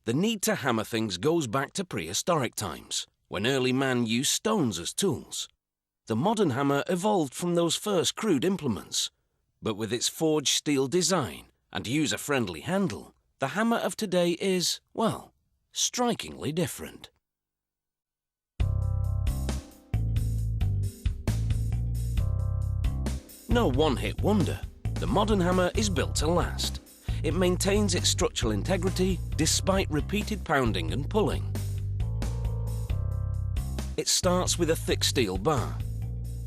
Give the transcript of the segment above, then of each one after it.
The need to hammer things goes back to prehistoric times, when early man used stones as tools. The modern hammer evolved from those first crude implements, but with its forged steel design and user-friendly handle, the hammer of today is, well, strikingly different. No one-hit wonder, the modern hammer is built to last. It maintains its structural integrity despite repeated pounding and pulling. It starts with a thick steel bar.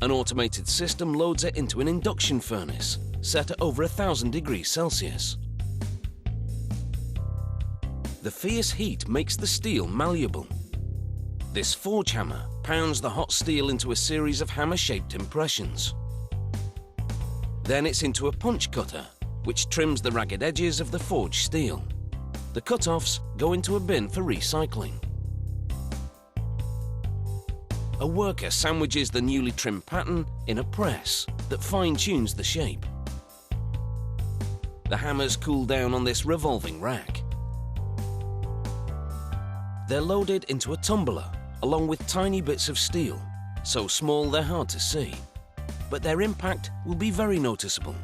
An automated system loads it into an induction furnace set at over 1,000 degrees Celsius. The fierce heat makes the steel malleable. This forge hammer pounds the hot steel into a series of hammer-shaped impressions. Then it's into a punch cutter, which trims the ragged edges of the forged steel. The cut-offs go into a bin for recycling. A worker sandwiches the newly trimmed pattern in a press that fine-tunes the shape. The hammers cool down on this revolving rack. They're loaded into a tumbler along with tiny bits of steel, so small they're hard to see. But their impact will be very noticeable.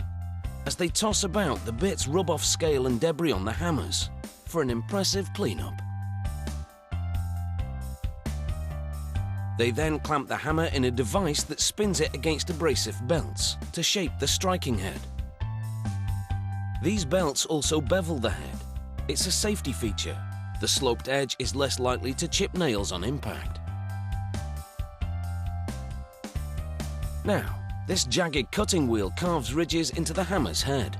As they toss about, the bits rub off scale and debris on the hammers for an impressive cleanup. They then clamp the hammer in a device that spins it against abrasive belts to shape the striking head. These belts also bevel the head. It's a safety feature. The sloped edge is less likely to chip nails on impact. Now, this jagged cutting wheel carves ridges into the hammer's head.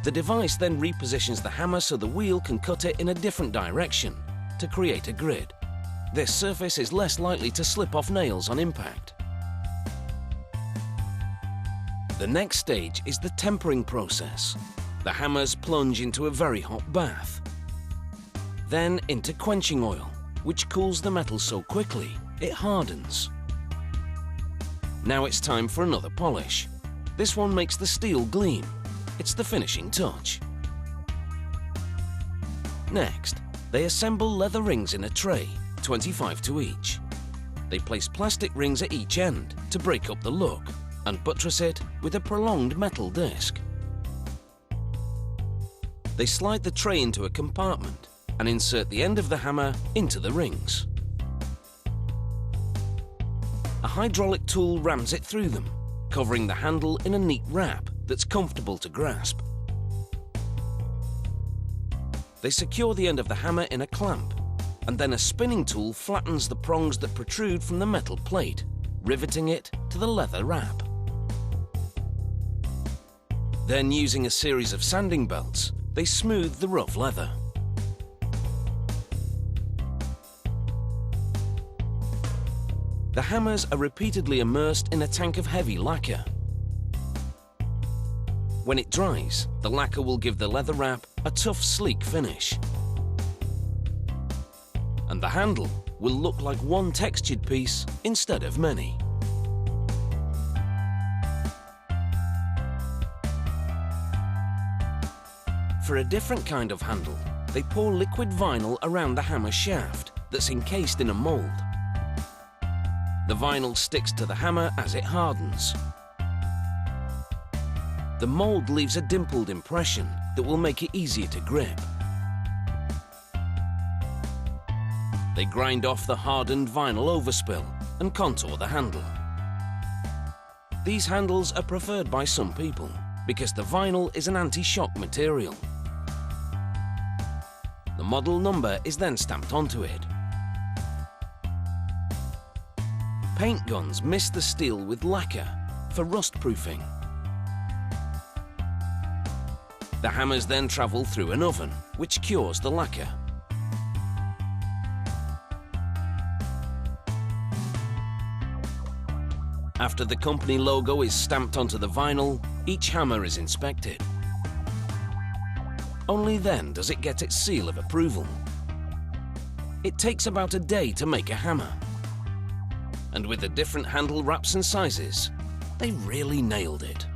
The device then repositions the hammer so the wheel can cut it in a different direction to create a grid. This surface is less likely to slip off nails on impact. The next stage is the tempering process. The hammers plunge into a very hot bath. Then into quenching oil, which cools the metal so quickly it hardens. Now it's time for another polish. This one makes the steel gleam. It's the finishing touch. Next, they assemble leather rings in a tray, 25 to each. They place plastic rings at each end to break up the look and buttress it with a prolonged metal disc. They slide the tray into a compartment and insert the end of the hammer into the rings. A hydraulic tool rams it through them, covering the handle in a neat wrap that's comfortable to grasp. They secure the end of the hammer in a clamp, and then a spinning tool flattens the prongs that protrude from the metal plate, riveting it to the leather wrap. Then, using a series of sanding belts, they smooth the rough leather. The hammers are repeatedly immersed in a tank of heavy lacquer. When it dries, the lacquer will give the leather wrap a tough, sleek finish. And the handle will look like one textured piece instead of many. For a different kind of handle, they pour liquid vinyl around the hammer shaft that's encased in a mold. The vinyl sticks to the hammer as it hardens. The mold leaves a dimpled impression that will make it easier to grip. They grind off the hardened vinyl overspill and contour the handle. These handles are preferred by some people because the vinyl is an anti-shock material. The model number is then stamped onto it. Paint guns mist the steel with lacquer for rust-proofing. The hammers then travel through an oven, which cures the lacquer. After the company logo is stamped onto the vinyl, each hammer is inspected. Only then does it get its seal of approval. It takes about a day to make a hammer. And with the different handle wraps and sizes, they really nailed it.